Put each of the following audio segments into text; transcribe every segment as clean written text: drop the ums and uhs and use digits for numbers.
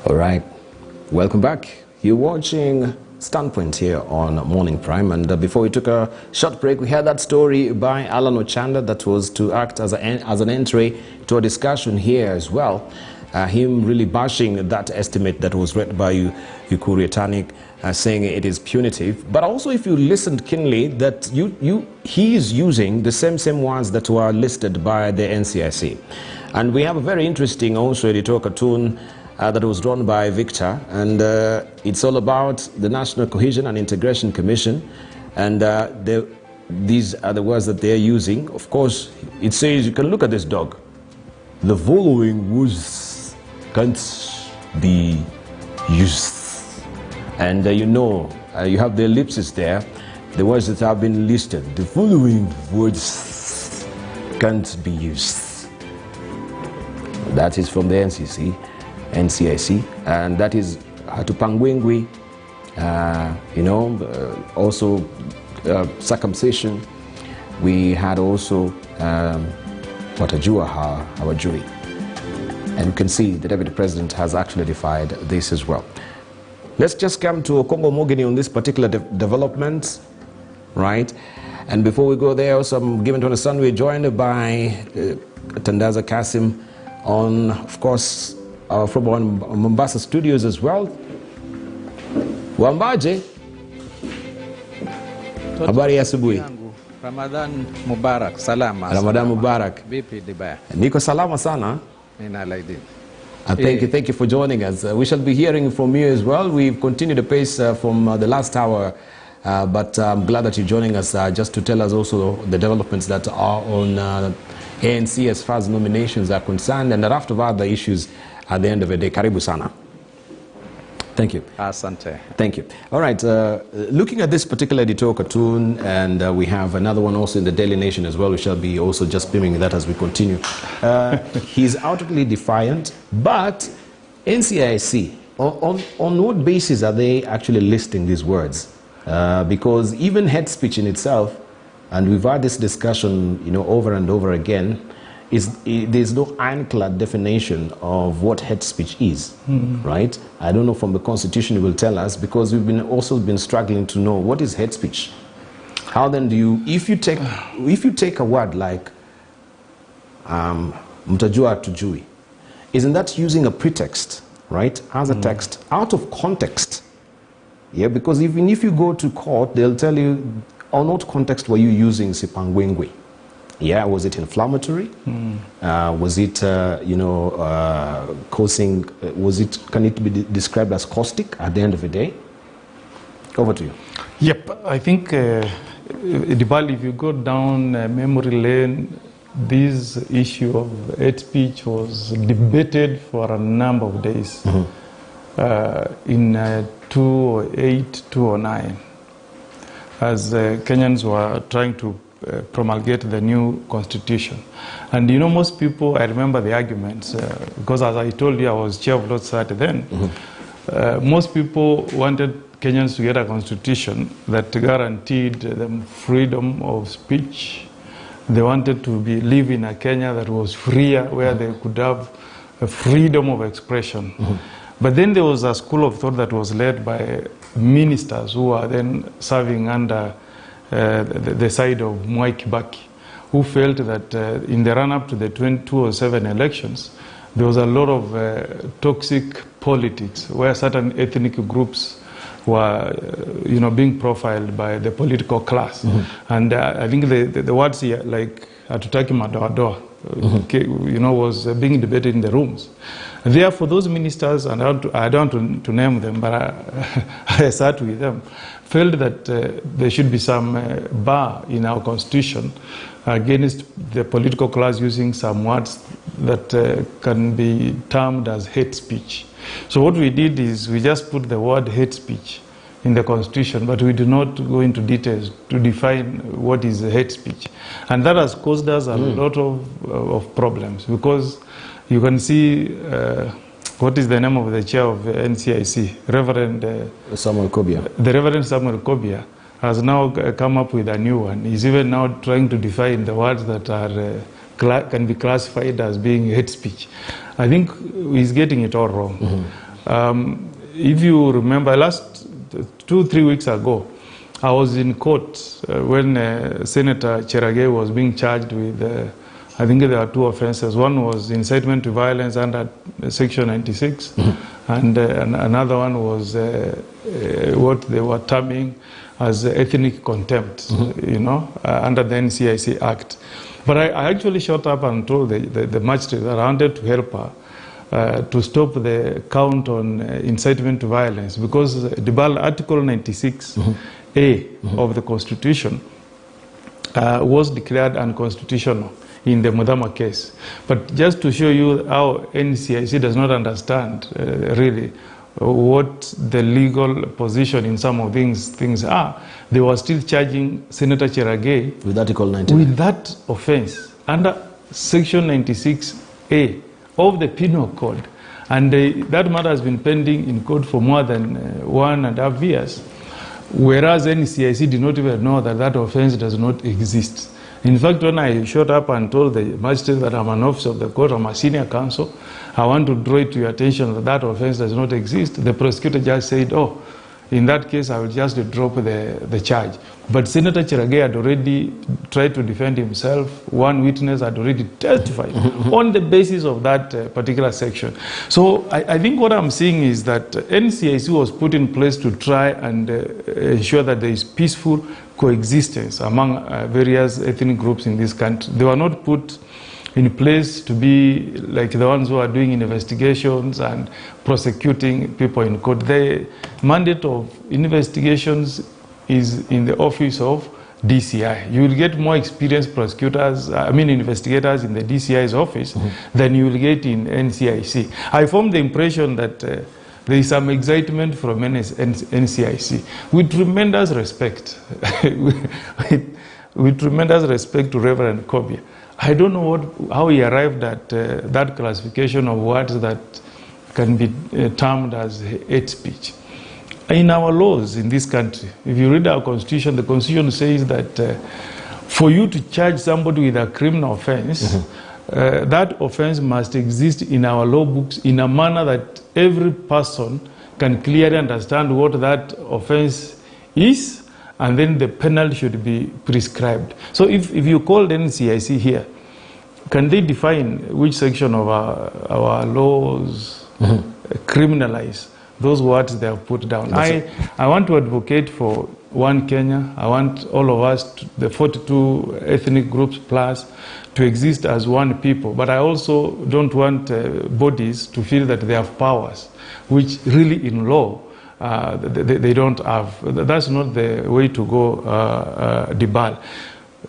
All right, welcome back. You're watching Standpoint here on Morning Prime, and before we took a short break, we had that story by Alan Ochanda that was to act as an entry to a discussion here as well. Him really bashing that estimate that was read by Ukuri Etanik, saying it is punitive. But also, if you listened keenly, that he is using the same words that were listed by the NCIC. And we have a very interesting also editorial cartoon that was drawn by Victor, and it's all about the National Cohesion and Integration Commission, and these are the words that they're using. Of course, it says, you can look at this dog. The following words can't be used. And you have the ellipsis there, the words that have been listed. The following words can't be used. That is from the NCIC, and that is Hatupangwengwi, also circumcision. We had also Watajua Hawajui. And you can see the Deputy President has actually defied this as well. Let's just come to Congo Mogini on this particular development, right? And before we go there, also I'm given to understand we're joined by Tandaza Kasim on, of course, from our Mombasa studios as well. Wambaje, habari ya asubuhi. Ramadan Mubarak, salama. Ramadan Mubarak. Vipi Dibaya? Niko salama sana. Thank you for joining us. We shall be hearing from you as well. We've continued the pace from the last hour, but I'm glad that you're joining us just to tell us also the developments that are on ANC as far as nominations are concerned, and a raft of other issues at the end of the day. Karibu sana. Thank you. Asante. Thank you. All right, looking at this particular editorial cartoon, and we have another one also in the Daily Nation as well. We shall be also just beaming that as we continue. He's outwardly defiant, but NCIC, on what basis are they actually listing these words? Because even hate speech in itself, and we've had this discussion, over and over again, there's no ironclad definition of what hate speech is, right? I don't know from the Constitution, you will tell us, because we've also been struggling to know what is hate speech. How then do you, if you take a word like mtajua tujui, isn't that using a pretext, right, as a text, out of context? Yeah, because even if you go to court, they'll tell you, on what context were you using Sipangwengwe? Yeah, was it inflammatory? Was it, causing, can it be described as caustic at the end of the day? Over to you. Yep, I think, Dibali, if you go down memory lane, this issue of hate speech was debated for a number of days in 2008, 2009, as Kenyans were trying to promulgate the new constitution. And most people, I remember the arguments, because as I told you, I was chair of Lord Society then. Most people wanted Kenyans to get a constitution that guaranteed them freedom of speech. They wanted to live in a Kenya that was freer, where they could have a freedom of expression. But then there was a school of thought that was led by ministers who are then serving under the side of Mwai Kibaki, who felt that in the run-up to the 2007 elections, there was a lot of toxic politics where certain ethnic groups were, being profiled by the political class. And I think the words here, like Atutaki Madoadoa, was being debated in the rooms. And therefore, those ministers, and I don't want to name them, but I sat with them, felt that there should be some bar in our constitution against the political class using some words that can be termed as hate speech. So what we did is we just put the word hate speech in the constitution, but we do not go into details to define what is hate speech. And that has caused us a lot of problems, because you can see what is the name of the chair of NCIC, Reverend Samuel Kobia. The Reverend Samuel Kobia has now come up with a new one. He's even now trying to define the words that are can be classified as being hate speech. I think he's getting it all wrong. If you remember, last 2-3 weeks ago, I was in court when Senator Cherargei was being charged with, I think there are 2 offenses. One was incitement to violence under Section 96, and another one was what they were terming as ethnic contempt, you know, under the NCIC Act. But I actually shot up and told the magistrate that I wanted to help her to stop the count on incitement to violence, because the Article 96A of the Constitution was declared unconstitutional in the Mudama case. But just to show you how NCIC does not understand really what the legal position in some of these things are, they were still charging Senator Cherargei with Article 99. With that offense under Section 96A of the Penal Code. And that matter has been pending in court for more than 1.5 years, whereas NCIC did not even know that that offense does not exist. In fact, when I showed up and told the magistrate that I'm an officer of the court, I'm a senior counsel, I want to draw it to your attention that that offense does not exist, the prosecutor just said, oh, in that case, I will just drop the charge. But Senator Cherargei had already tried to defend himself. One witness had already testified on the basis of that particular section. So I think what I'm seeing is that NCIC was put in place to try and ensure that there is peaceful coexistence among various ethnic groups in this country. They were not put in place to be like the ones who are doing investigations and prosecuting people in court. The mandate of investigations is in the office of DCI. You will get more experienced prosecutors, investigators in the DCI's office than you will get in NCIC. I formed the impression that there is some excitement from NCIC. With tremendous respect, with tremendous respect to Reverend Kobia, I don't know how he arrived at that classification of words that can be termed as hate speech. In our laws in this country, if you read our constitution, the constitution says that for you to charge somebody with a criminal offense, that offense must exist in our law books in a manner that every person can clearly understand what that offense is, and then the penalty should be prescribed. So if you call the NCIC here, can they define which section of our laws criminalize those words they have put down? I want to advocate for one Kenya. I want all of us, the 42 ethnic groups plus, to exist as one people. But I also don't want bodies to feel that they have powers, which really in law they don't have. That's not the way to go, Dibal.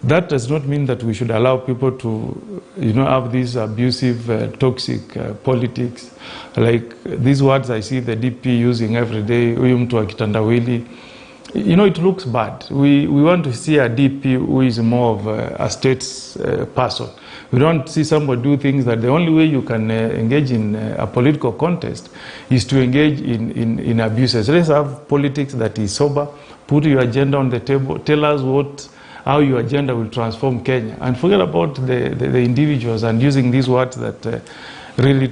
That does not mean that we should allow people to, have these abusive, toxic politics. Like these words I see the DP using every day, uyumtu akitandawili. It looks bad. We want to see a DP who is more of a states person. We don't see somebody do things that the only way you can engage in a political contest is to engage in abuses. Let's have politics that is sober. Put your agenda on the table. Tell us how your agenda will transform Kenya. And forget about the individuals and using these words that really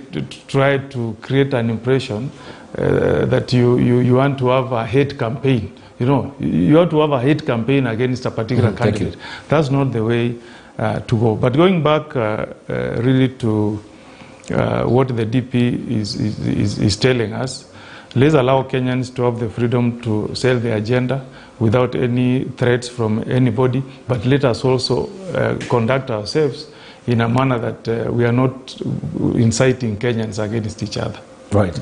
try to create an impression that you want to have a hate campaign. You want to have a hate campaign against a particular candidate. That's not the way to go. But going back really to what the DP is telling us, let's allow Kenyans to have the freedom to sell their agenda without any threats from anybody, but let us also conduct ourselves in a manner that we are not inciting Kenyans against each other. Right.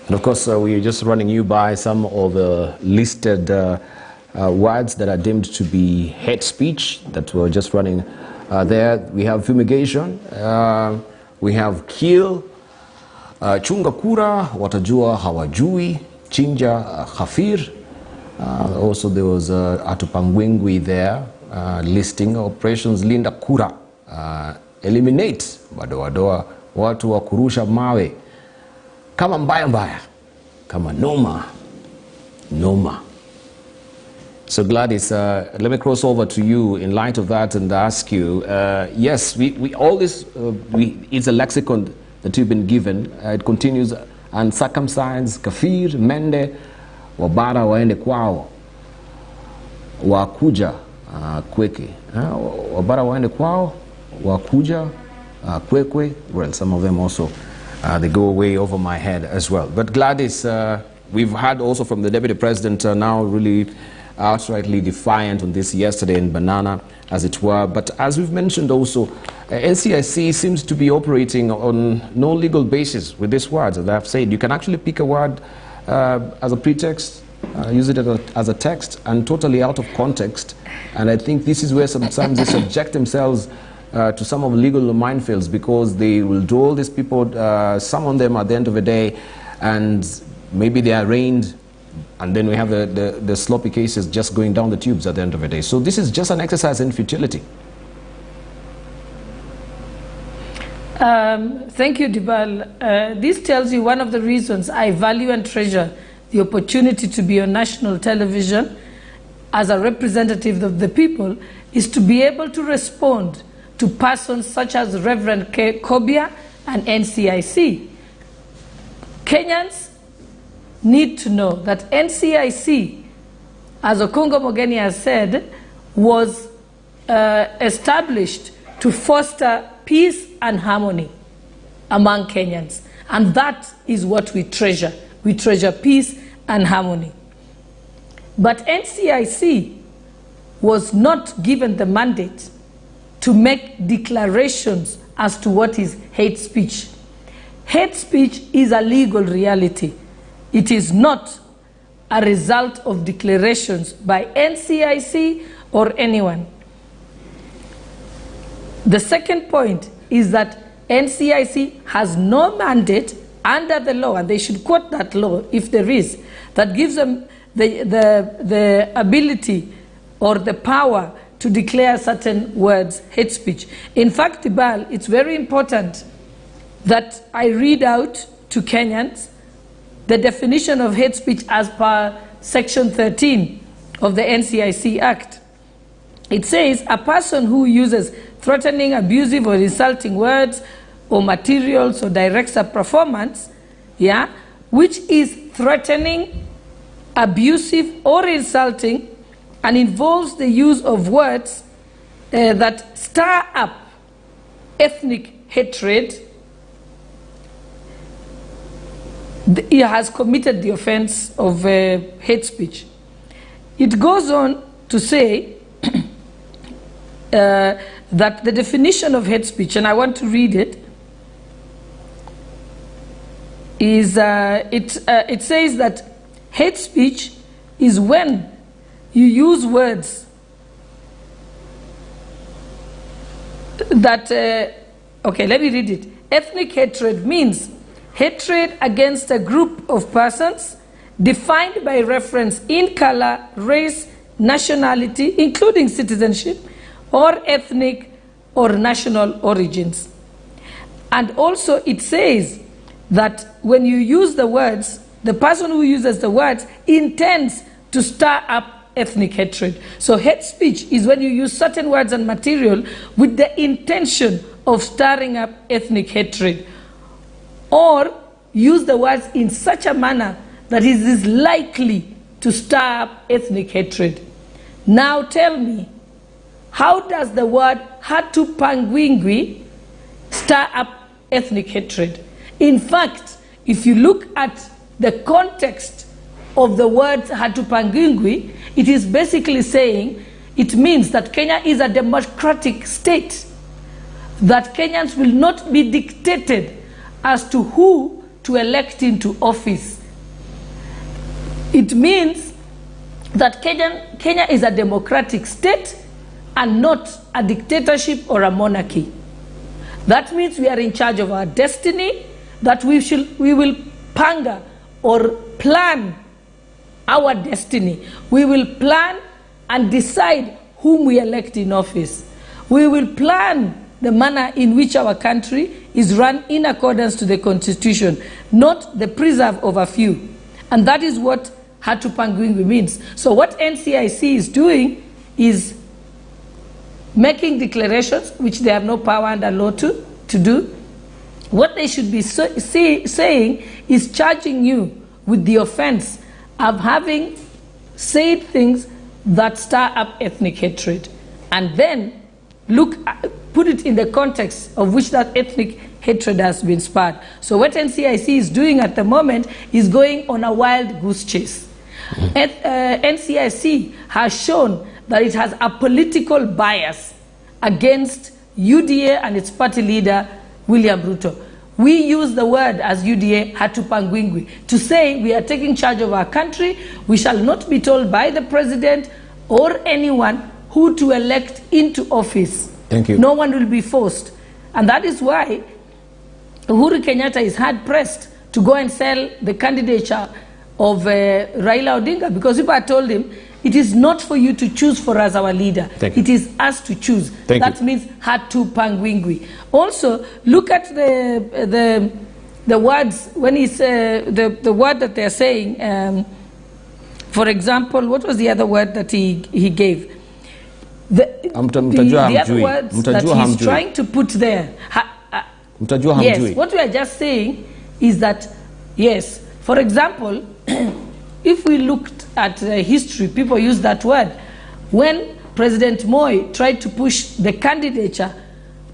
And of course, we're just running you by some of the listed words that are deemed to be hate speech that we're just running there. We have fumigation, we have kill, chunga kura, watajua hawajui, chinja khafir. Also there was Atupangwingwi there, listing operations Linda Kura, eliminate wadoa watu wa kurusha mawe, kama mbaya mbaya, kama noma. So Gladys, let me cross over to you in light of that and ask you, yes, we all this, it's a lexicon that you've been given. It continues uncircumcised, kafir, mende, wabara waende kwao, wakuja kweke, wabara waende kwao, wakuja kwekwe. Well, some of them also they go way over my head as well. But Gladys, we've heard also from the Deputy President now really outrightly defiant on this yesterday in Banana, as it were. But as we've mentioned also, NCIC seems to be operating on no legal basis with these words. As I've said, you can actually pick a word as a pretext, use it as a text, and totally out of context. And I think this is where sometimes they subject themselves to some of the legal minefields, because they will do all these people, summon them at the end of the day, and maybe they are arraigned, and then we have the sloppy cases just going down the tubes at the end of the day. So this is just an exercise in futility. Thank you, Dibal. This tells you one of the reasons I value and treasure the opportunity to be on national television as a representative of the people is to be able to respond to persons such as Reverend Kobia and NCIC. Kenyans need to know that NCIC, as Okungo Mogeni has said, was established to foster peace and harmony among Kenyans. And that is what we treasure. We treasure peace and harmony. But NCIC was not given the mandate to make declarations as to what is hate speech. Hate speech is a legal reality. It is not a result of declarations by NCIC or anyone. The second point is that NCIC has no mandate under the law, and they should quote that law if there is, that gives them the ability or the power to declare certain words hate speech. In fact, Tibal, it's very important that I read out to Kenyans the definition of hate speech as per Section 13 of the NCIC Act. It says, a person who uses threatening, abusive, or insulting words or materials or directs a performance, which is threatening, abusive, or insulting, and involves the use of words that stir up ethnic hatred, he has committed the offense of hate speech. It goes on to say that the definition of hate speech, and I want to read it, is it says that hate speech is when you use words that, okay, let me read it. Ethnic hatred means hatred against a group of persons defined by reference in color, race, nationality, including citizenship, or ethnic or national origins. And also it says that when you use the words, the person who uses the words intends to stir up ethnic hatred. So hate speech is when you use certain words and material with the intention of stirring up ethnic hatred, or use the words in such a manner that it is likely to stir up ethnic hatred. Now tell me, how does the word hatu pangwingwi stir up ethnic hatred? In fact, if you look at the context of the word hatu pangwingwi, it is basically saying it means that Kenya is a democratic state, that Kenyans will not be dictated as to who to elect into office. It means that Kenya is a democratic state and not a dictatorship or a monarchy. That means we are in charge of our destiny, that we will panga or plan our destiny. We will plan and decide whom we elect in office. We will plan the manner in which our country is run in accordance to the Constitution, not the preserve of a few. And that is what hatu pangwingwi means. So what NCIC is doing is making declarations which they have no power under law to do, What they should be saying is charging you with the offense of having said things that stir up ethnic hatred, and then put it in the context of which that ethnic hatred has been sparred. So what NCIC is doing at the moment is going on a wild goose chase. NCIC has shown that it has a political bias against UDA and its party leader, William Ruto. We use the word as UDA, hatupangwingwi, to say we are taking charge of our country. We shall not be told by the president or anyone who to elect into office. Thank you. No one will be forced. And that is why Uhuru Kenyatta is hard pressed to go and sell the candidature of Raila Odinga, because people had told him, it is not for you to choose for us our leader. It is us to choose. That means hatupangwingwi. Also, look at the words when he's the word that they're saying. For example, what was the other word that he gave? The other words that he's trying to put there. Yes, what we are just saying is that, yes, for example, if we looked at history, people use that word. When President Moi tried to push the candidature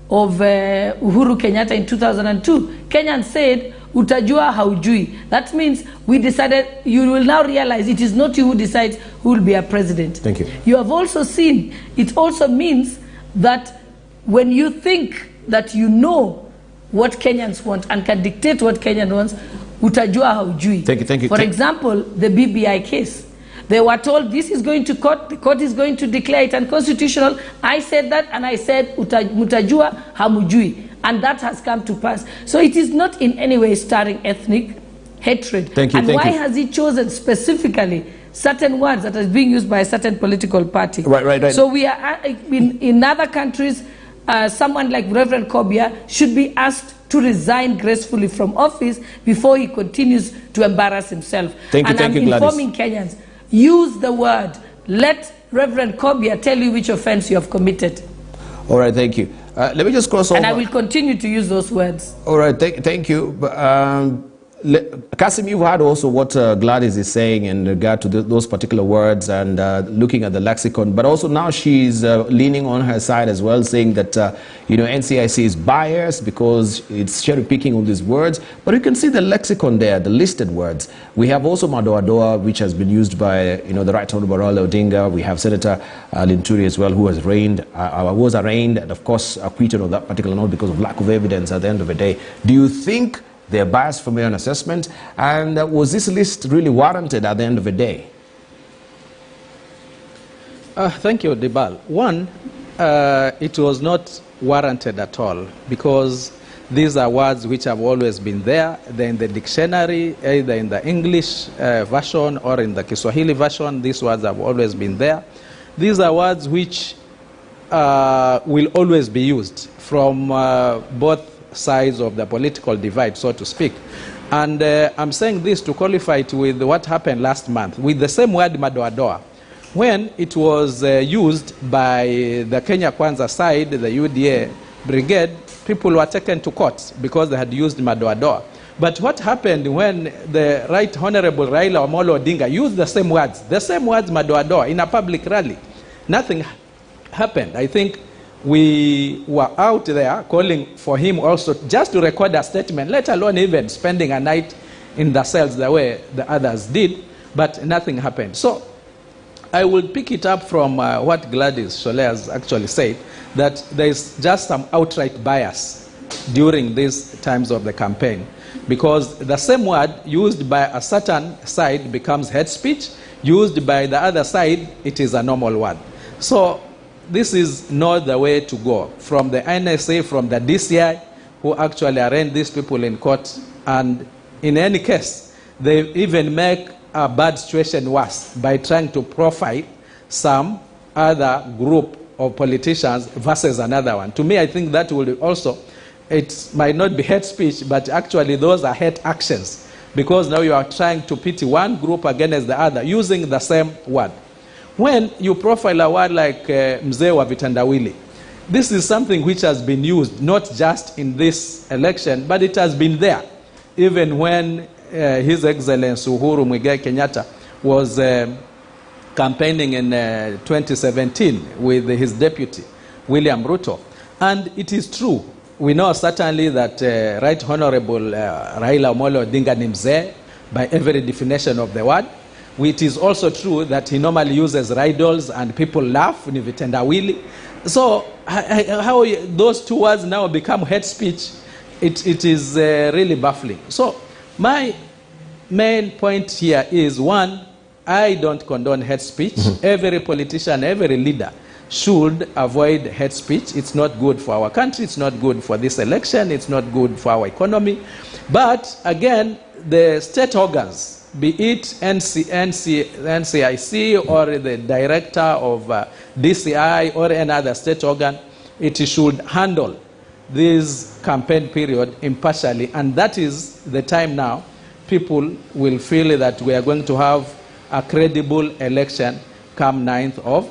of Uhuru Kenyatta in 2002, Kenyans said, utajua haujui. That means we decided, you will now realize it is not you who decides who will be a president. Thank you. You have also seen, it also means that when you think that you know what Kenyans want and can dictate what Kenyan wants, utajua haujui. Thank you. For example, the BBI case. They were told this is going to court, the court is going to declare it unconstitutional. I said that, and I said mutajua hamujui. And that has come to pass. So it is not in any way stirring ethnic hatred. Thank you. And why has he chosen specifically certain words that are being used by a certain political party? Right. So we are in other countries, someone like Reverend Kobia should be asked to resign gracefully from office before he continues to embarrass himself. Thank you, I'm informing Kenyans, use the word. Let Reverend Kobia tell you which offense you have committed. All right, thank you. Let me just cross over. And I will continue to use those words. All right, thank you. Kasim, you've heard also what Gladys is saying in regard to those particular words and looking at the lexicon, but also now she's leaning on her side as well, saying that NCIC is biased because it's cherry picking all these words. But you can see the lexicon there, the listed words. We have also Madoadoa, which has been used by the Right Honorable Raila Odinga. We have Senator Linturi as well, who was arraigned and of course acquitted on that particular note because of lack of evidence at the end of the day. Do you think they're biased from your own assessment? And was this list really warranted at the end of the day? Thank you, Dibal. One, it was not warranted at all, because these are words which have always been there. They're in the dictionary, either in the English version or in the Kiswahili version. These words have always been there. These are words which will always be used from both sides of the political divide, so to speak. And I'm saying this to qualify it with what happened last month with the same word Madoadoa. When it was used by the Kenya Kwanza side, the UDA brigade, people were taken to court because they had used Madoadoa. But what happened when the Right Honorable Raila Amolo Odinga used the same words Madoadoa in a public rally? Nothing happened. I think we were out there calling for him also just to record a statement, let alone even spending a night in the cells the way the others did, but nothing happened. So I will pick it up from what Gladys Shole has actually said, that there is just some outright bias during these times of the campaign, because the same word used by a certain side becomes hate speech, used by the other side, it is a normal word. So this is not the way to go. From the NSA, from the DCI, who actually arraigned these people in court, and in any case, they even make a bad situation worse by trying to profile some other group of politicians versus another one. To me, I think that will also, it might not be hate speech, but actually those are hate actions, because now you are trying to pit one group against the other using the same word. When you profile a word like Mzee wa Vitandawili, this is something which has been used not just in this election, but it has been there even when His Excellency Uhuru Muigai Kenyatta was campaigning in 2017 with his deputy, William Ruto. And it is true. We know certainly that Right Honorable Raila Amolo Odinga ni mzee by every definition of the word. It is also true that he normally uses riddles and people laugh, ni vitendawili. So how those two words now become hate speech, it is really baffling. So my main point here is, one, I don't condone hate speech. Every politician, every leader should avoid hate speech. It's not good for our country. It's not good for this election. It's not good for our economy. But again, the state organs, be it NCIC or the director of DCI or any other state organ, it should handle this campaign period impartially. And that is the time now people will feel that we are going to have a credible election come 9th of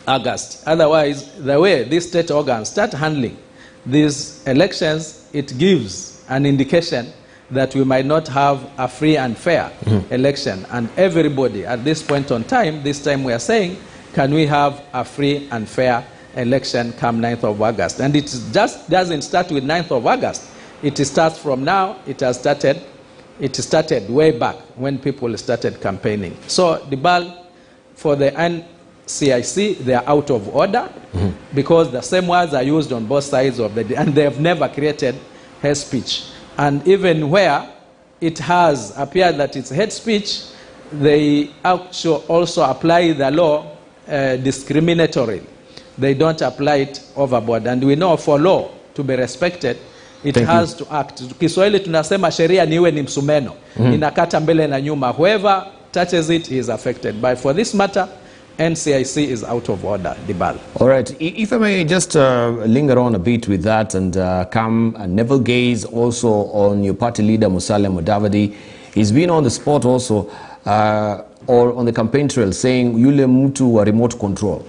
August. Otherwise, the way these state organs start handling these elections, it gives an indication that we might not have a free and fair election. And everybody at this point on time, this time we are saying, can we have a free and fair election come 9th of August? And it just doesn't start with 9th of August. It starts from now. It started way back when people started campaigning. So Dibal, for the NCIC, they are out of order because the same words are used on both sides of the, and they have never created hate speech. And even where it has appeared that it's hate speech, they also apply the law discriminatorily. They don't apply it overboard. And we know for law to be respected, it has to act. Kiswahili tunasema sheria niwe ni msumeno. Inakata mbele na nyuma. Whoever touches it is affected. But for this matter, NCIC is out of order, Dibal. All right. If I may just linger on a bit with that and come and never gaze also on your party leader, Musalia Mudavadi. He's been on the spot also or on the campaign trail saying yule mtu wa remote control.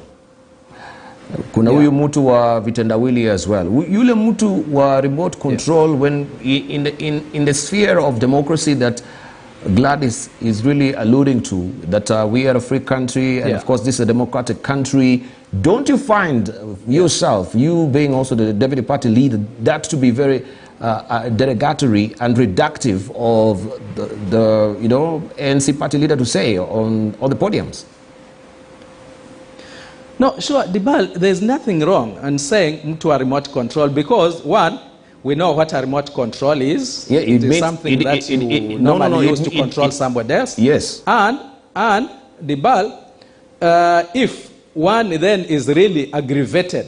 Kuna huyu mtu wa vitendawili as well. Yule mtu wa remote control, when in the sphere of democracy that Gladys is really alluding to, that we are a free country and of course this is a democratic country, don't you find yourself, you being also the deputy party leader, that to be very derogatory and reductive of the ANC party leader to say on the podiums? No, sure, Dibal, there's nothing wrong in saying to a remote control because, one, we know what a remote control is. Yeah, it is something that you normally use to control somebody else. Yes. And Dibal, if one then is really aggravated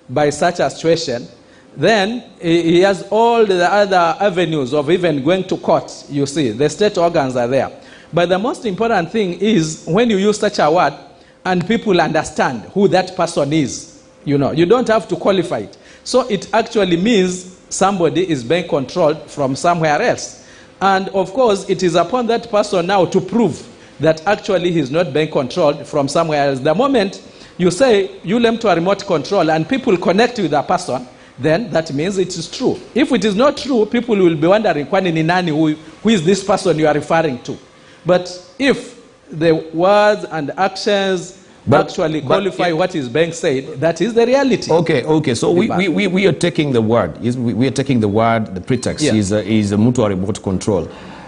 by such a situation, then he has all the other avenues of even going to court. You see, the state organs are there. But the most important thing is when you use such a word, and people understand who that person is. You don't have to qualify it. So it actually means somebody is being controlled from somewhere else. And of course, it is upon that person now to prove that actually he's not being controlled from somewhere else. The moment you say, you lem to a remote control, and people connect with that person, then that means it is true. If it is not true, people will be wondering, who is this person you are referring to? But if the words and actions actually qualify what is being said, that is the reality. Okay. So we are taking the word. We are taking the word, the pretext is a mutual remote control.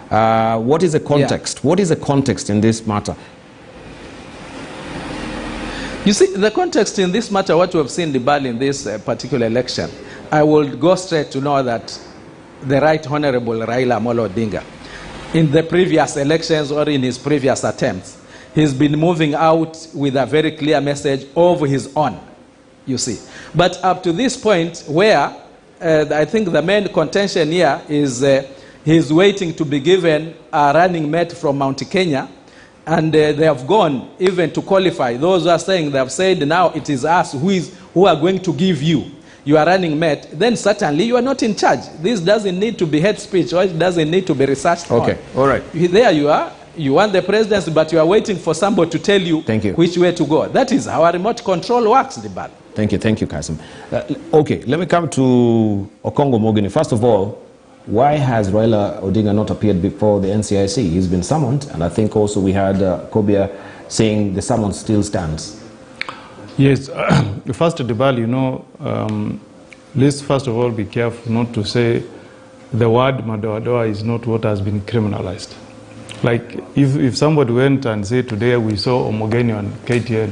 What is the context? Yeah. What is the context in this matter? You see, the context in this matter, what we have seen Dibal in this particular election, I will go straight to know that the Right Honorable Raila Amolo Odinga, in the previous elections or in his previous attempts, he's been moving out with a very clear message of his own, you see. But up to this point where I think the main contention here is he's waiting to be given a running mate from Mount Kenya, and they have gone even to qualify. Those who are saying, they have said now it is us who are going to give you your running mate, then certainly you are not in charge. This doesn't need to be hate speech, or it doesn't need to be researched on. All right. There you are. You want the presidency, but you are waiting for somebody to tell you which way to go. That is how a remote control works, Dibal. Thank you, Kasim. Okay, let me come to Okongo Mogini. First of all, why has Raila Odinga not appeared before the NCIC? He's been summoned, and I think also we had Kobia saying the summons still stands. Yes, first Debal, you know, let's first of all be careful not to say the word Madoadoa is not what has been criminalized. Like if somebody went and said today we saw Omogeni on KTN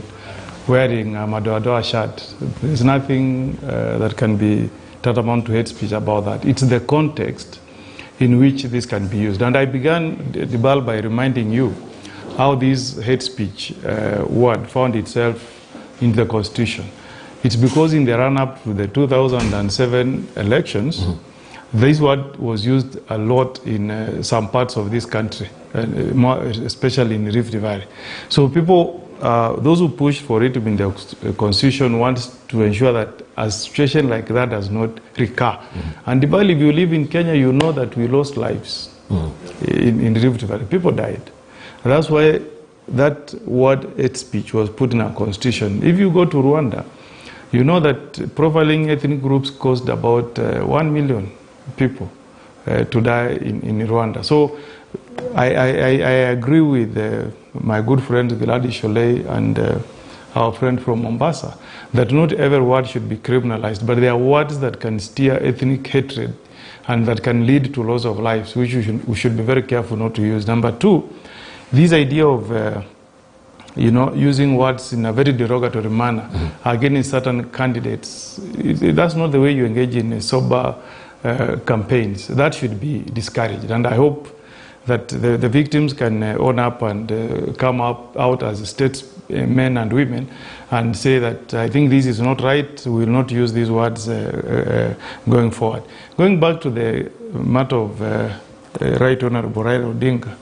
wearing a Madoadoa shirt, there's nothing that can be tantamount to hate speech about that. It's the context in which this can be used. And I began, Debal, by reminding you how this hate speech word found itself in the Constitution. It's because in the run-up to the 2007 elections, this word was used a lot in some parts of this country, more especially in Rift Valley. So people, those who push for it in the Constitution want to ensure that a situation like that does not recur. And Debal, if you live in Kenya, you know that we lost lives in Rift Valley. People died. And that's why that word hate speech was put in our Constitution. If you go to Rwanda, you know that profiling ethnic groups caused about 1 million people to die in Rwanda. So I agree with my good friend Giladi Sholei and our friend from Mombasa that not every word should be criminalized, but there are words that can steer ethnic hatred and that can lead to loss of lives, which we should be very careful not to use. Number two, this idea of you know, using words in a very derogatory manner against certain candidates, that's not the way you engage in sober campaigns. That should be discouraged. And I hope that the victims can own up and come out as statesmen and women and say that I think this is not right, we will not use these words going forward. Going back to the matter of Right Honorable Raila Odinga,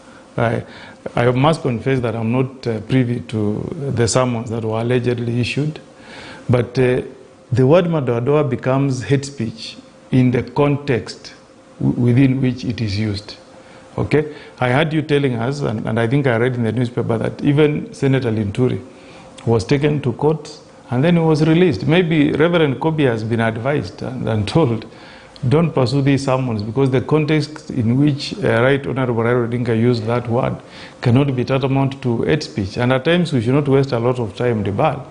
I must confess that I'm not privy to the summons that were allegedly issued, but the word Madoadoa becomes hate speech in the context within which it is used. Okay? I heard you telling us, and I think I read in the newspaper, that even Senator Linturi was taken to court and then he was released. Maybe Reverend Kobe has been advised and told, don't pursue these summons because the context in which Right Honorable Raila Odinga used that word cannot be tantamount to hate speech. And at times we should not waste a lot of time, Debal.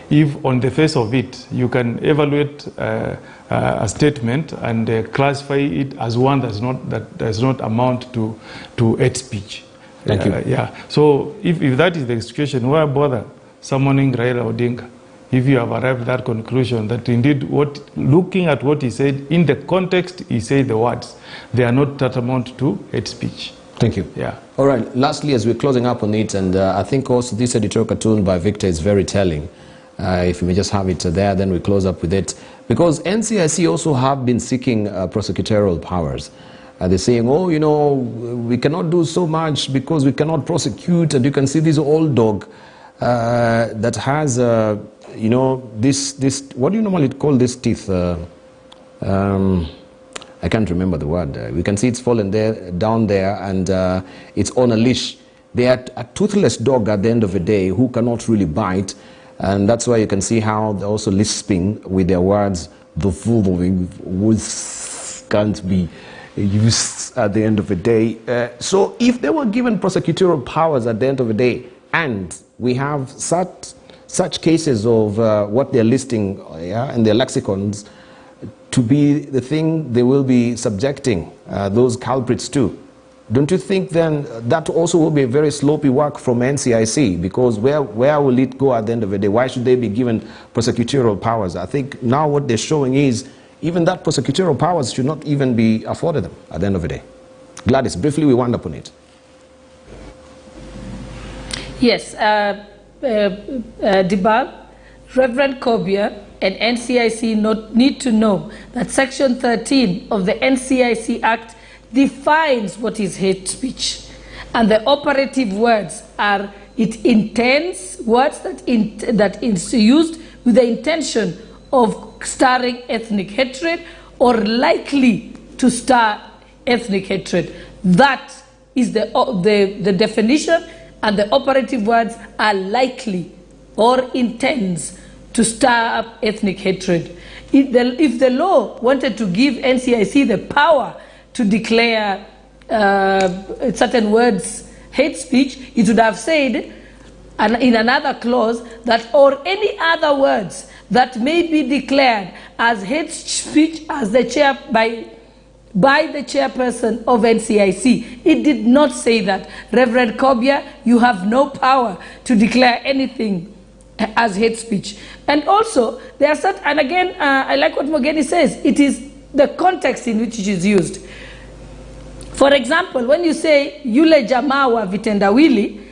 If on the face of it you can evaluate a statement and classify it as one that does not amount to hate speech. Thank you. Yeah. So if that is the situation, why bother summoning Raila Odinga? If you have arrived at that conclusion that indeed looking at what he said, in the context he said the words, they are not tantamount to hate speech. Thank you. Yeah. All right, lastly, as we're closing up on it, and I think also this editorial cartoon by Victor is very telling. If you may just have it there, then we close up with it. Because NCIC also have been seeking prosecutorial powers. They're saying, oh, you know, we cannot do so much because we cannot prosecute. And you can see this old dog that has, you know, this, what do you normally call this teeth? I can't remember the word. We can see it's fallen down there, and it's on a leash. They are a toothless dog at the end of the day who cannot really bite. And that's why you can see how they're also lisping with their words. The following words can't be used at the end of the day. So if they were given prosecutorial powers at the end of the day, and we have such cases of what they're listing in their lexicons to be the thing they will be subjecting those culprits to, don't you think then that also will be a very sloppy work from NCIC? Because where will it go at the end of the day? Why should they be given prosecutorial powers? I think now what they're showing is even that prosecutorial powers should not even be afforded them at the end of the day. Gladys, briefly we wind up on it. Yes, Debal, Reverend Kobia and NCIC need to know that Section 13 of the NCIC Act defines what is hate speech, and the operative words are it intends words that is used with the intention of stirring ethnic hatred or likely to stir ethnic hatred. That is the definition, and the operative words are likely or intends to stir up ethnic hatred. If the law wanted to give NCIC the power to declare certain words hate speech, it would have said in another clause that or any other words that may be declared as hate speech as the chair by the chairperson of NCIC. It did not say that. Reverend Kobia, you have no power to declare anything as hate speech. And also, there are certain, and again, I like what Mogeni says, it is the context in which it is used. For example, when you say, yule jamaa wa vitendawili,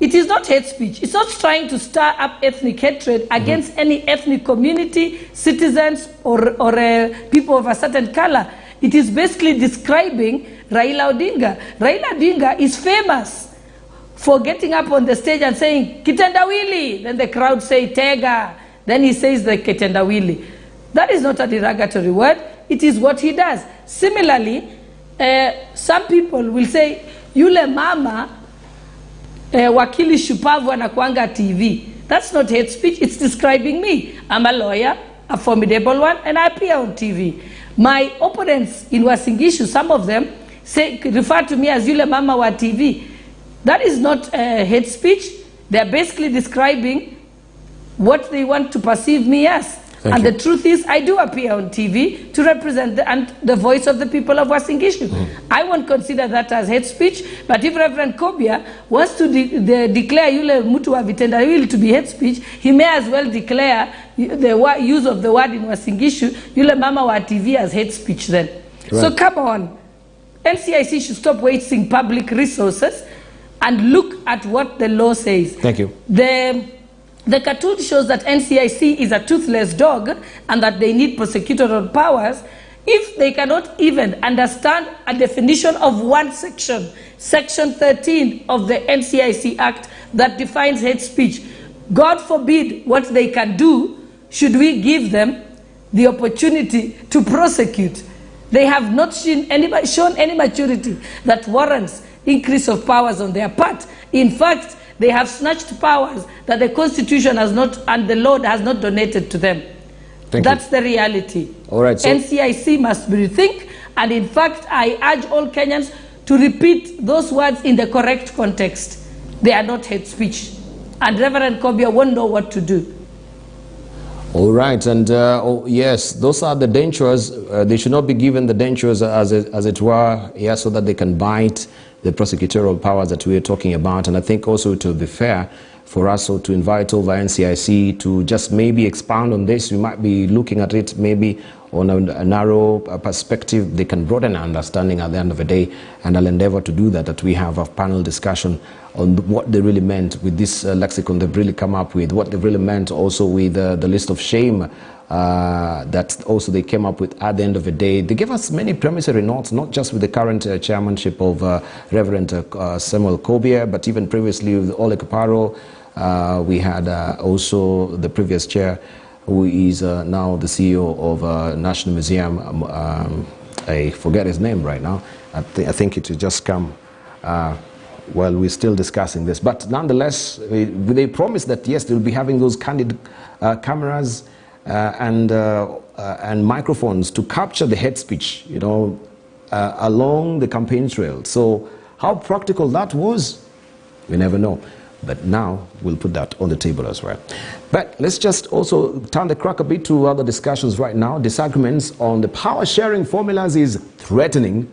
it is not hate speech. It's not trying to stir up ethnic hatred against any ethnic community, citizens, or people of a certain color. It is basically describing Raila Odinga. Raila Odinga is famous for getting up on the stage and saying, Kitendawili. Then the crowd say, Tega. Then he says the Kitendawili. That is not a derogatory word. It is what he does. Similarly, some people will say, yule mama wakili shupavu anakuanga TV. That's not hate speech. It's describing me. I'm a lawyer, a formidable one, and I appear on TV. My opponents in Wasingishu, some of them refer to me as yule mama wa TV. That is not hate speech. They're basically describing what they want to perceive me as. And the truth is, I do appear on TV to represent the voice of the people of Wasingishu. I won't consider that as hate speech, but if Reverend Kobia wants to declare yule mtu wa vitendawili to be hate speech, he may as well declare the use of the word in Wasingishu, yule mama wa TV, as hate speech then. Right. So come on, NCIC should stop wasting public resources and look at what the law says. Thank you. The cartoon shows that NCIC is a toothless dog and that they need prosecutorial powers if they cannot even understand a definition of one section, Section 13 of the NCIC Act, that defines hate speech. God forbid what they can do should we give them the opportunity to prosecute. They have not shown any maturity that warrants increase of powers on their part. In fact, they have snatched powers that the Constitution has not, and the Lord has not donated to them. That's the reality. All right, so NCIC must be rethink, and in fact, I urge all Kenyans to repeat those words in the correct context. They are not hate speech. And Reverend Kobia won't know what to do. All right, and yes, those are the dentures. They should not be given the dentures as it were, yeah, so that they can bite the prosecutorial powers that we're talking about. And I think also to be fair for us to invite over NCIC to just maybe expound on this. We might be looking at it maybe on a narrow perspective. They can broaden our understanding at the end of the day, and I'll endeavor to do that we have a panel discussion on what they really meant with this lexicon they've really come up with, what they really meant also with the list of shame that also they came up with at the end of the day. They gave us many promissory notes, not just with the current chairmanship of Reverend Samuel Kobia, but even previously with Ole Kaparo. We had also the previous chair, who is now the CEO of National Museum. I forget his name right now. I think it will just come while we're still discussing this. But nonetheless, they promised that yes, they'll be having those candid cameras and microphones to capture the hate speech, you know, along the campaign trail. So how practical that was, we never know. But now we'll put that on the table as well. But let's just also turn the crack a bit to other discussions right now. Disagreements on the power sharing formulas is threatening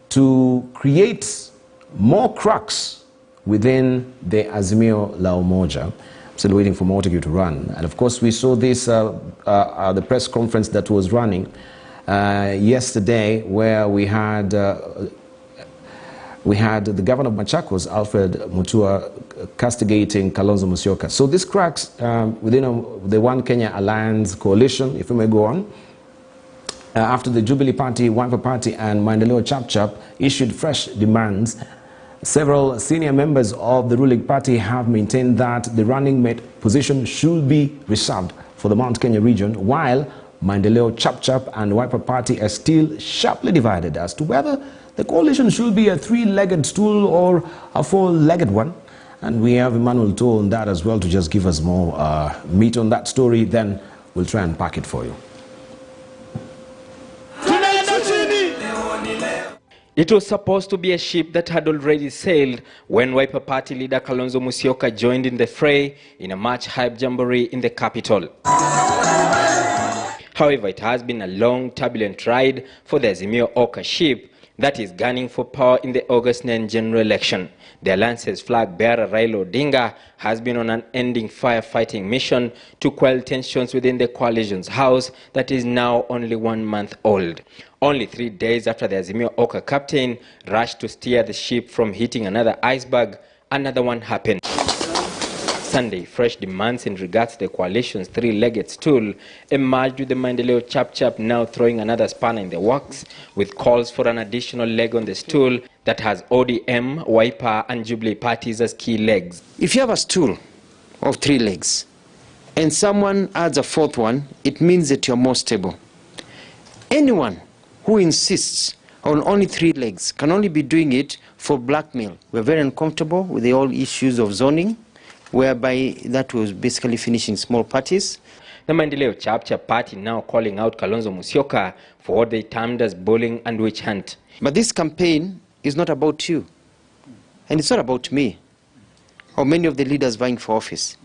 to create more cracks within the Azimio La Umoja. I'm still waiting for Montague to run. And of course, we saw this the press conference that was running yesterday, where we had the governor of Machakos, Alfred Mutua, castigating Kalonzo Musyoka. So this cracks within the One Kenya Alliance coalition, if we may go on, after the Jubilee Party, Wiper Party and Maendeleo Chap issued fresh demands. Several senior members of the ruling party have maintained that the running mate position should be reserved for the Mount Kenya region, while Maendeleo Chap and Wiper Party are still sharply divided as to whether the coalition should be a three-legged stool or a four-legged one. And we have Emmanuel Toh on that as well to just give us more meat on that story. Then we'll try and pack it for you. It was supposed to be a ship that had already sailed when Wiper Party leader Kalonzo Musyoka joined in the fray in a much-hyped jamboree in the capital. However, it has been a long, turbulent ride for the Azimio Oka ship that is gunning for power in the August 9 general election. The Alliance's flag bearer Raila Odinga has been on an ending firefighting mission to quell tensions within the coalition's house that is now only 1 month old. Only 3 days after the Azimio Oka captain rushed to steer the ship from hitting another iceberg, another one happened. Sunday, fresh demands in regards to the coalition's three-legged stool emerged, with the Maendeleo Chap now throwing another spanner in the works with calls for an additional leg on the stool that has ODM, Wiper and Jubilee parties as key legs. If you have a stool of 3 legs and someone adds a 4th one, it means that you're more stable. Anyone who insists on only 3 legs can only be doing it for blackmail. We're very uncomfortable with the whole issues of zoning, whereby that was basically finishing small parties. The Maendeleo Chap party now calling out Kalonzo Musyoka for what they termed as bullying and witch hunt. But this campaign is not about you, and it's not about me or many of the leaders vying for office.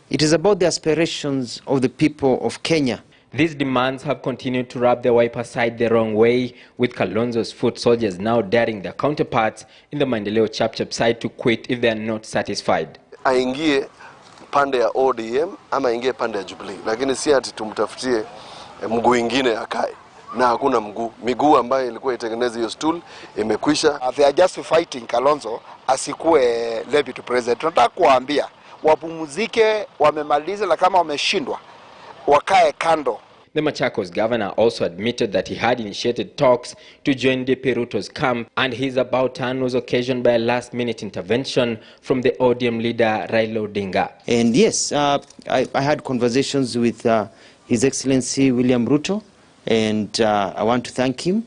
It is about the aspirations of the people of Kenya. These demands have continued to rub the Wiper side the wrong way, with Kalonzo's foot soldiers now daring their counterparts in the Maendeleo Chap side to quit if they are not satisfied. Aingie pande ya ODM ama aingie pande ya Jubilee, lakini si ati tumtafutie mguu ingine akae, na hakuna miguu ambayo ilikuwa itengeneze hiyo stool imekwisha. They are just fighting Kalonzo asikue levy to president. Tunataka kuambia wapumzike, wamemaliza, na kama wameshindwa wakae kando. The Machakos governor also admitted that he had initiated talks to join DP Ruto's camp, and his about turn was occasioned by a last-minute intervention from the ODM leader Raila Odinga. And yes, I had conversations with His Excellency William Ruto, and I want to thank him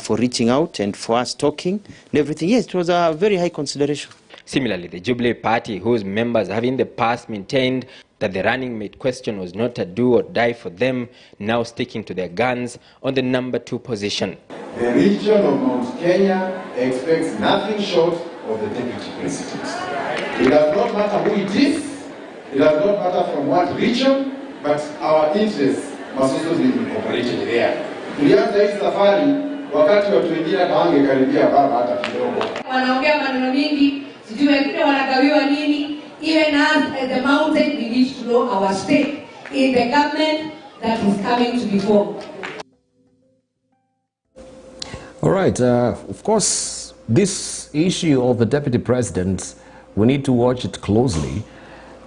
for reaching out and for us talking and everything. Yes, it was a very high consideration. Similarly, the Jubilee party, whose members have in the past maintained that the running mate question was not a do or die for them, now sticking to their guns on the number 2 position. The region of Mount Kenya expects nothing short of the deputy president. It does not matter who it is, it does not matter from what region, but our interests must also be incorporated there. Tulianza hii safari wakati watu wengine hawangekaribia baba hata kidogo. Wanaongea maneno mingi, sijui wengine wanagawiwa nini. Even us at the mountain, we need to know our stake in the government that is coming to be formed. All right, of course, this issue of the deputy president, we need to watch it closely,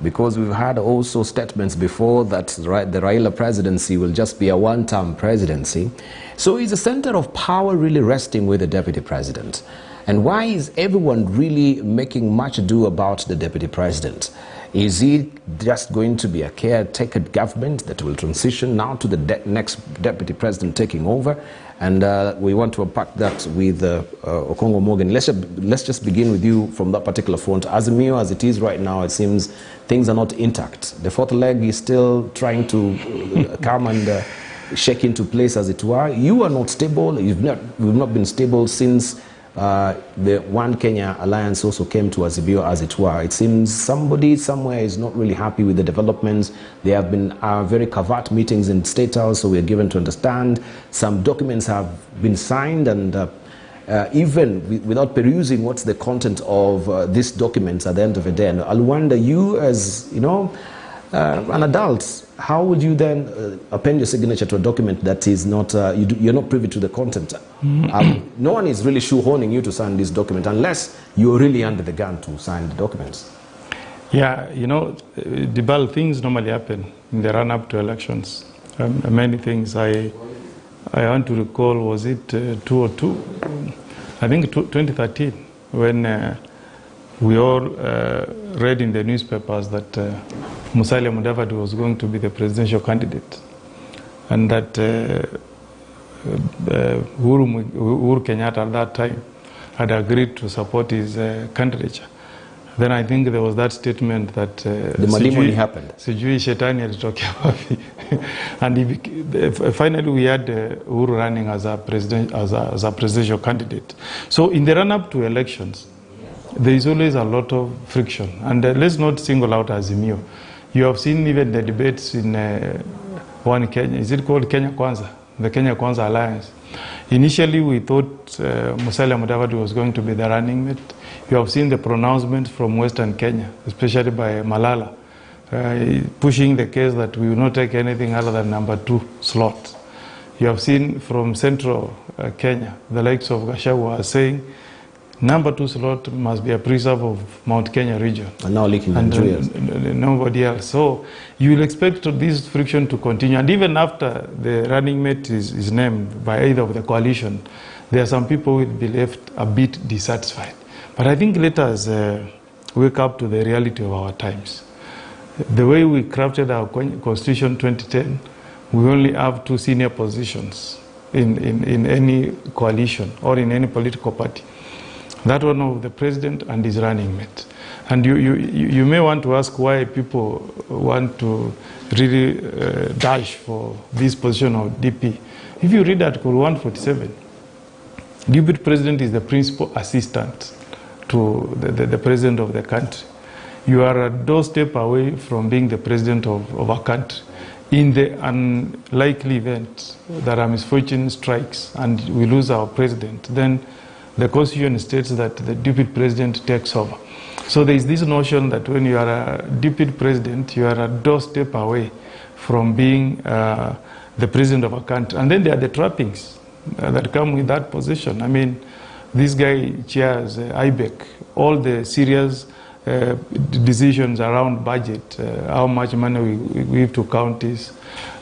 because we've had also statements before that the Raila presidency will just be a one-term presidency. So is the center of power really resting with the deputy president? And why is everyone really making much ado about the deputy president? Is he just going to be a caretaker government that will transition now to the next deputy president taking over? And we want to unpack that with Okongo Morgan. Let's just begin with you from that particular front. Azimio, as it is right now, it seems things are not intact. The 4th leg is still trying to come and shake into place, as it were. You are not stable. We've not been stable since the One Kenya Alliance also came to Azimio, as it were. It seems somebody somewhere is not really happy with the developments. There have been very covert meetings in State House, so we are given to understand. Some documents have been signed, and even without perusing what's the content of these documents at the end of the day. And I'll wonder, you as, you know, an adult, how would you then append your signature to a document that is not, you're not privy to the content? No one is really shoehorning you to sign this document unless you're really under the gun to sign the documents. Yeah, you know, Dibal, things normally happen in the run-up to elections. Many things. I want to recall, was it 2002? I think 2013, when we all read in the newspapers that Musalia Mudavadi was going to be the presidential candidate, and that Uhuru Kenyatta at that time had agreed to support his candidature. Then I think there was that statement that the Malimoni happened. Sijui shetani alitokea wapi. And finally we had Uhuru running as a presidential candidate. So in the run-up to elections, there is always a lot of friction. And let's not single out Azimio. You have seen even the debates in one Kenya. Is it called Kenya Kwanza? The Kenya Kwanza Alliance. Initially, we thought Musalia Mudavadi was going to be the running mate. You have seen the pronouncements from Western Kenya, especially by Malala, pushing the case that we will not take anything other than number 2 slot. You have seen from Central Kenya, the likes of Gachagua are saying number 2 slot must be a preserve of Mount Kenya region. And now leaking nobody else. So you will expect this friction to continue. And even after the running mate is named by either of the coalition, there are some people who will be left a bit dissatisfied. But I think let us wake up to the reality of our times. The way we crafted our Constitution 2010, we only have 2 senior positions in any coalition or in any political party. That one of the president and his running mate. And you may want to ask why people want to really dash for this position of DP. If you read Article 147, Deputy President is the principal assistant to the president of the country. You are a doorstep away from being the president of a country. In the unlikely event that a misfortune strikes and we lose our president, then the Constitution states that the deputy president takes over. So there is this notion that when you are a deputy president, you are a doorstep away from being the president of a country. And then there are the trappings that come with that position. I mean, this guy chairs IBEC, all the serious decisions around budget, how much money we give to counties,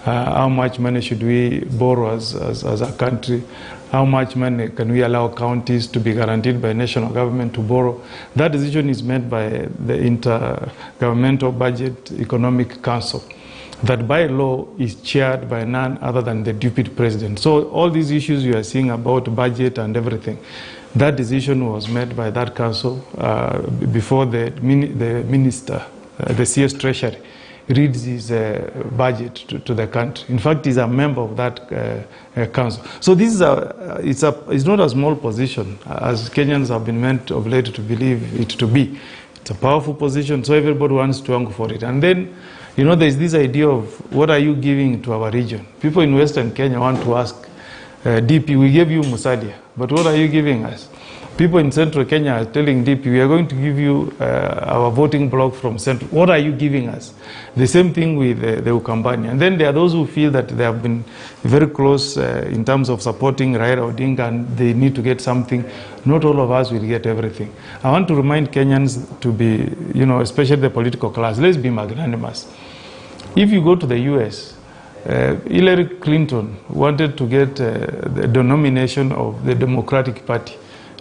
how much money should we borrow as a country, how much money can we allow counties to be guaranteed by national government to borrow. That decision is made by the Intergovernmental Budget Economic Council that by law is chaired by none other than the deputy president. So all these issues you are seeing about budget and everything, that decision was made by that council before the minister, the CS Treasury, reads his budget to the country. In fact, he's a member of that council. So this is it's not a small position, as Kenyans have been meant of late to believe it to be. It's a powerful position, so everybody wants to angle for it. And then, you know, there's this idea of what are you giving to our region? People in Western Kenya want to ask, DP, we gave you Musalia, but what are you giving us? People in Central Kenya are telling DP, we are going to give you our voting bloc from Central. What are you giving us? The same thing with the Ukambani. And then there are those who feel that they have been very close in terms of supporting Raila Odinga and they need to get something. Not all of us will get everything. I want to remind Kenyans to be, you know, especially the political class, let's be magnanimous. If you go to the US, Hillary Clinton wanted to get the nomination of the Democratic Party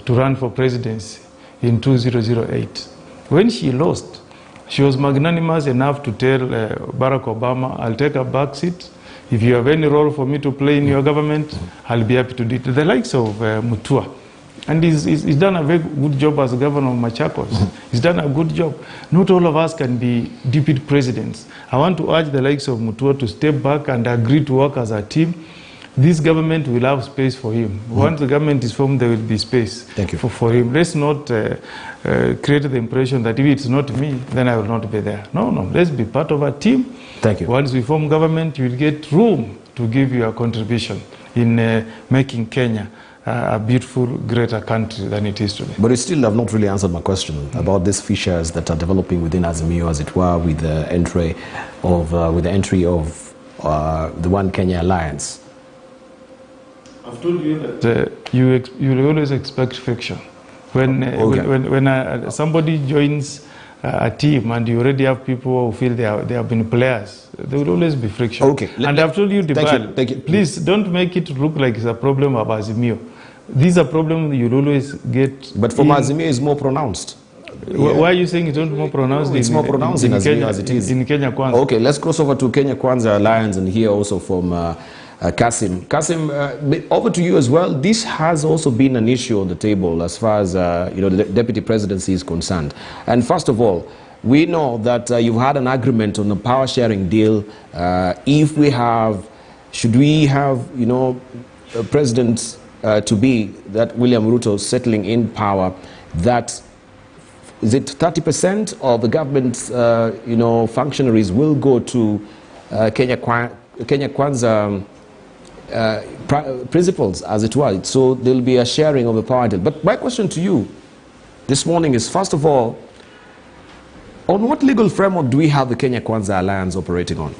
to run for presidency in 2008. When she lost, she was magnanimous enough to tell Barack Obama, I'll take a back seat. If you have any role for me to play in your government, I'll be happy to do it. The likes of Mutua. And he's done a very good job as governor of Machakos. He's done a good job. Not all of us can be deputy presidents. I want to urge the likes of Mutua to step back and agree to work as a team. This government will have space for him. Once the government is formed, there will be space for him. Let's not create the impression that if it's not me, then I will not be there. No, no. Let's be part of a team. Thank you. Once we form government, you will get room to give your contribution in making Kenya a beautiful, greater country than it is today. But you still have not really answered my question about these fissures that are developing within Azimio, as it were, with the entry of the One Kenya Alliance. I've told you that you will always expect friction. When somebody joins a team and you already have people who feel they have been players, there will always be friction. Okay. And I've told you, thank you. Please don't make it look like it's a problem of Azimio. These are problems you'll always get. But for Azimio, it's more pronounced. Yeah. Why are you saying it's not more pronounced? It's more pronounced in Azimio as it is. In Kenya Kwanza. Okay, let's cross over to Kenya Kwanza Alliance and hear also from Kasim. Kasim, over to you as well. This has also been an issue on the table as far as the deputy presidency is concerned. And first of all, we know that you've had an agreement on a power sharing deal. Should we have, a president to be that William Ruto settling in power, that is it 30% of the government's functionaries will go to Kenya Kwanza principles, as it were. So there'll be a sharing of the power. But my question to you this morning is, first of all, on what legal framework do we have the Kenya Kwanza alliance operating on?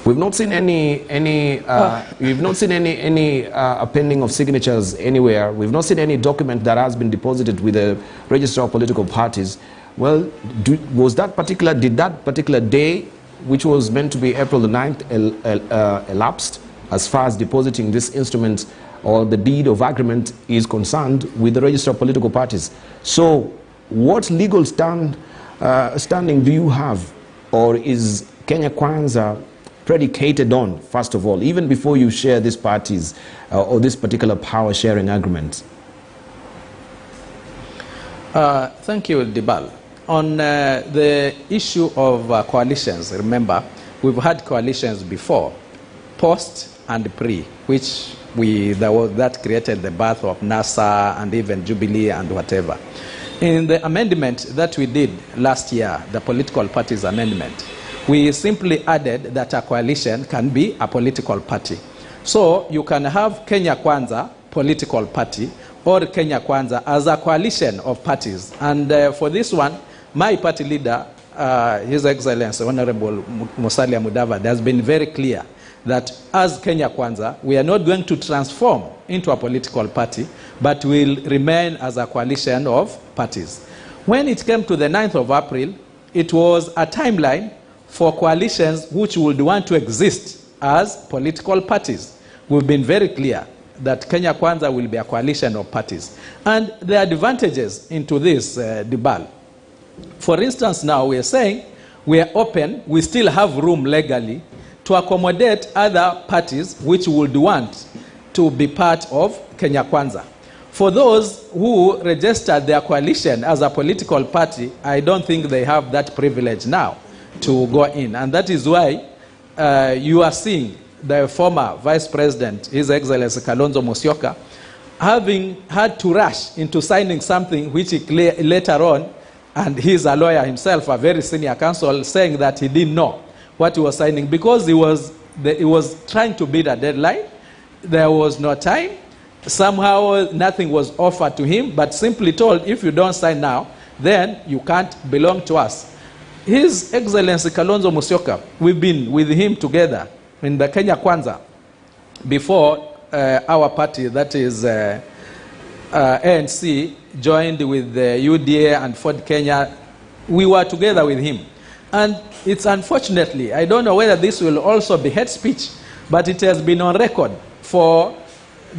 We've not seen any appending of signatures anywhere. We've not seen any document that has been deposited with the register of political parties. Well, did that particular day, which was meant to be April the 9th, elapsed as far as depositing this instrument or the deed of agreement is concerned with the register of political parties? So what legal standing do you have, or is Kenya Kwanza predicated on, first of all, even before you share these parties or this particular power sharing agreement? Thank you, Dibal. On the issue of coalitions, remember, we've had coalitions before, post and pre, which that created the birth of NASA and even Jubilee and whatever. In the amendment that we did last year, the political parties amendment, we simply added that a coalition can be a political party. So you can have Kenya Kwanza political party or Kenya Kwanza as a coalition of parties. And for this one, my party leader, His Excellency Honorable Musalia Mudavadi, has been very clear that as Kenya Kwanza, we are not going to transform into a political party, but will remain as a coalition of parties. When it came to the 9th of April, it was a timeline for coalitions which would want to exist as political parties. We've been very clear that Kenya Kwanza will be a coalition of parties. And there are advantages into this, Dibal. For instance, now we are saying we are open, we still have room legally to accommodate other parties which would want to be part of Kenya Kwanza. For those who registered their coalition as a political party, I don't think they have that privilege now to go in. And that is why you are seeing the former Vice President, His Excellency Kalonzo Musyoka, having had to rush into signing something which he later on, and he's a lawyer himself, a very senior counsel, saying that he didn't know what he was signing because he was trying to beat a deadline. There was no time. Somehow nothing was offered to him, but simply told, if you don't sign now, then you can't belong to us. His Excellency Kalonzo Musyoka, we've been with him together in the Kenya Kwanza before our party, that is ANC, joined with the UDA and Ford Kenya. We were together with him. And it's unfortunately, I don't know whether this will also be hate speech, but it has been on record for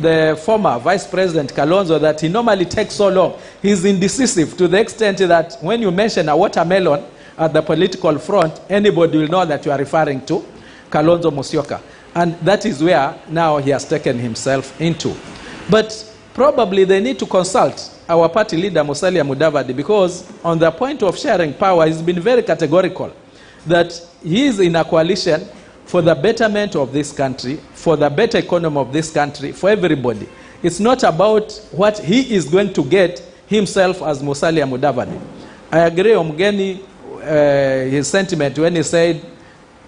the former Vice President Kalonzo that he normally takes so long. He's indecisive to the extent that when you mention a watermelon at the political front, anybody will know that you are referring to Kalonzo Musyoka. And that is where now he has taken himself into. But probably they need to consult our party leader, Musalia Mudavadi, because on the point of sharing power, he's been very categorical that he is in a coalition for the betterment of this country, for the better economy of this country, for everybody. It's not about what he is going to get himself as Musalia Mudavadi. I agree on Mugeni, his sentiment when he said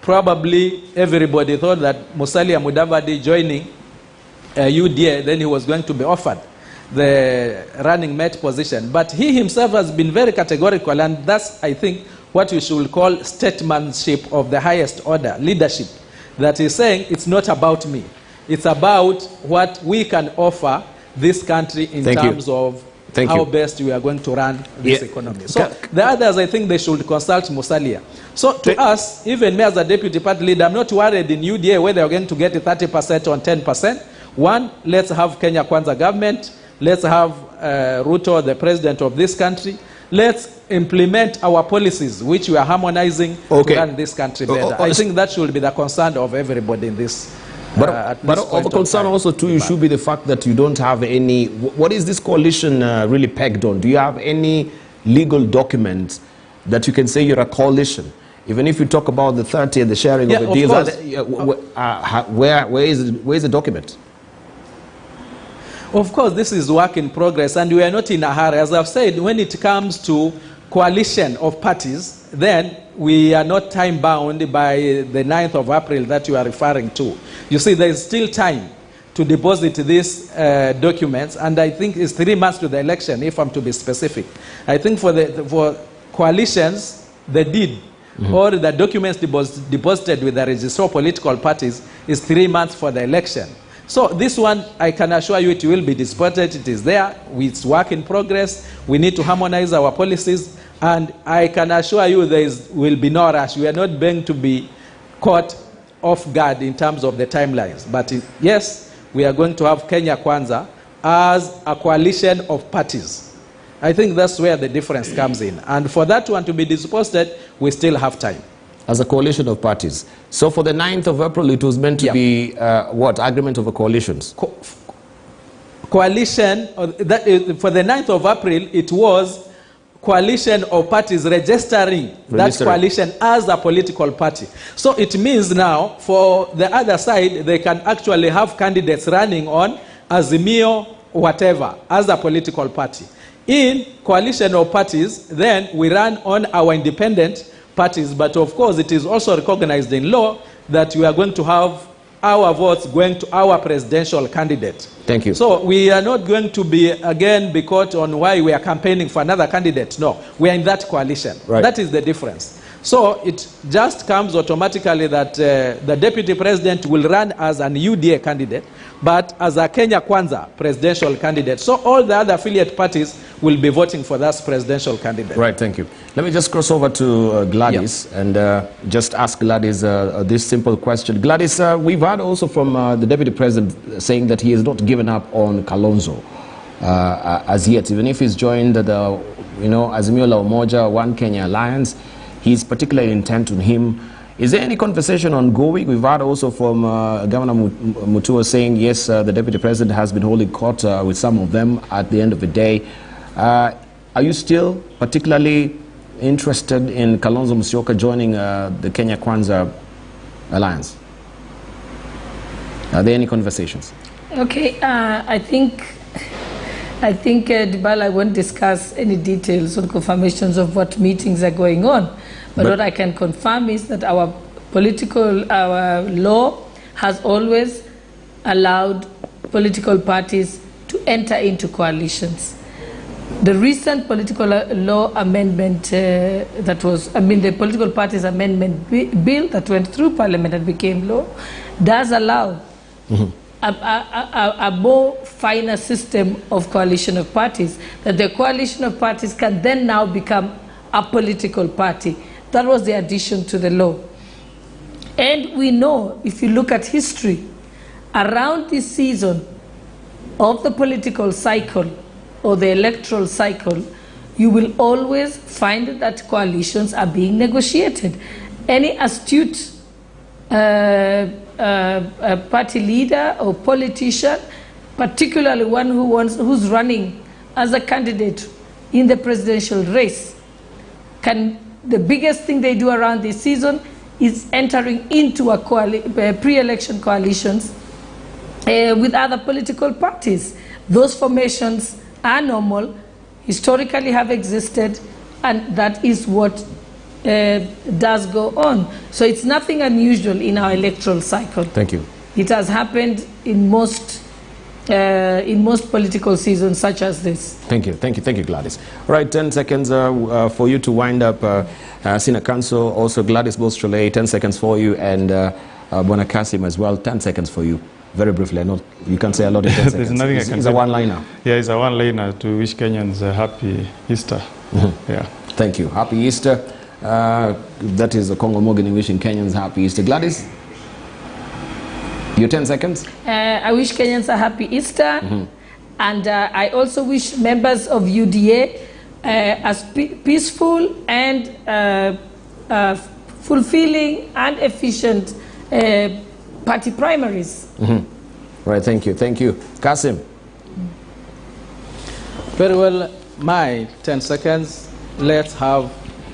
probably everybody thought that Musalia Mudavadi joining UDA, then he was going to be offered the running mate position. But he himself has been very categorical, and that's, I think, what we should call statesmanship of the highest order, leadership, that is saying it's not about me. It's about what we can offer this country in terms of how best we are going to run this economy. So the others, I think they should consult Musalia. So to us, even me as a deputy party leader, I'm not worried in UDA whether we're going to get 30% or 10%. One, let's have Kenya Kwanza government. Let's have Ruto, the president of this country. Let's implement our policies, which we are harmonizing to run this country better. I think that should be the concern of everybody in this But this of point a concern time. also too should be the fact that you don't have any. What is this coalition really pegged on? Do you have any legal documents that you can say you're a coalition? Even if you talk about the 30 and the sharing of the deals, where is the document? Of course, this is work in progress, and we are not in a hurry. As I've said, when it comes to coalition of parties, then we are not time-bound by the 9th of April that you are referring to. You see, there is still time to deposit these documents, and I think it's 3 months to the election, if I'm to be specific. I think for coalitions, the deed or the documents deposited with the registrar of political parties is 3 months for the election. So this one, I can assure you, it will be deposited. It is there. It's work in progress. We need to harmonize our policies. And I can assure you there will be no rush. We are not going to be caught off guard in terms of the timelines. But yes, we are going to have Kenya Kwanza as a coalition of parties. I think that's where the difference comes in. And for that one to be deposited, we still have time. As a coalition of parties. So for the 9th of April, it was meant to be what? Agreement over coalitions? Coalition, for the 9th of April, it was coalition of parties registering that coalition as a political party. So it means now, for the other side, they can actually have candidates running on Azimio, whatever, as a political party. In coalition of parties, then we run on our independent parties, but of course it is also recognized in law that we are going to have our votes going to our presidential candidate. Thank you. So we are not going to be caught on why we are campaigning for another candidate. No, we are in that coalition. Right. That is the difference. So it just comes automatically that the deputy president will run as an UDA candidate, but as a Kenya Kwanza presidential candidate. So all the other affiliate parties will be voting for that presidential candidate. Right, thank you. Let me just cross over to Gladys and just ask Gladys this simple question. Gladys, we've heard also from the deputy president saying that he has not given up on Kalonzo as yet, even if he's joined the Azimio la Umoja One Kenya Alliance. He's particularly intent on him. Is there any conversation ongoing? We've heard also from Governor Mutua saying, yes, the deputy president has been holding court with some of them at the end of the day. Are you still particularly interested in Kalonzo Musyoka joining the Kenya Kwanza Alliance? Are there any conversations? Okay, I think Dibala won't discuss any details or confirmations of what meetings are going on. But what I can confirm is that our law has always allowed political parties to enter into coalitions. The recent political law amendment the political parties amendment bill that went through Parliament and became law does allow a more finer system of coalition of parties, that the coalition of parties can then now become a political party. That was the addition to the law. And we know, if you look at history, around this season of the political cycle or the electoral cycle, you will always find that coalitions are being negotiated. Any astute party leader or politician, particularly one who's running as a candidate in the presidential race, the biggest thing they do around this season is entering into a pre-election coalitions with other political parties. Those formations are normal, historically have existed, and that is what does go on. So it's nothing unusual in our electoral cycle. Thank you. It has happened in most political seasons such as this. Thank you, Gladys. All right, 10 seconds for you to wind up. Senior Counsel, also Gladys Bostrole, 10 seconds for you, and Bona Kasim as well, 10 seconds for you. Very briefly, I know you can say a lot in 10 seconds. There's nothing I can It's say. a one-liner. Yeah, it's a one-liner to wish Kenyans a happy Easter. Yeah. Thank you. Happy Easter. That is the Congo Morgan wishing Kenyans happy Easter. Gladys, your 10 seconds. I wish Kenyans a happy Easter, and I also wish members of UDA as peaceful and fulfilling and efficient party primaries. Right, thank you. Thank you. Kasim. Very well, my 10 seconds. Let's have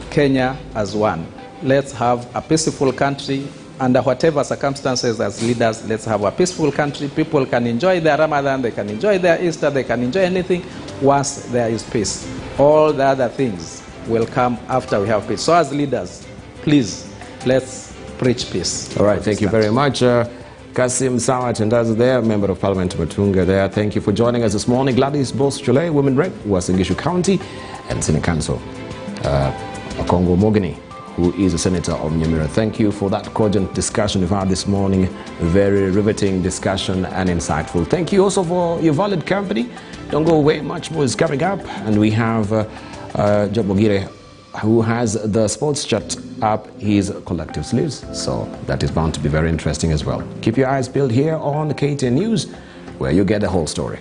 Kenya as one. Let's have a peaceful country. Under whatever circumstances as leaders, let's have a peaceful country. People can enjoy their Ramadan, they can enjoy their Easter, they can enjoy anything once there is peace. All the other things will come after we have peace. So as leaders, please, let's preach peace. All right, thank you very much. Kasim Sawa Chendaza there, Member of Parliament Matunga there. Thank you for joining us this morning. Gladys Boss Chole, Women Rep, Wasingishu County, and Senate Council, Okongo Mogini, who is a Senator of Nyamira. Thank you for that cogent discussion we've had this morning. Very riveting discussion and insightful. Thank you also for your valid company. Don't go away, much more is coming up. And we have Jobogire, who has the sports chat up his collective sleeves. So that is bound to be very interesting as well. Keep your eyes peeled here on KTN News, where you get the whole story.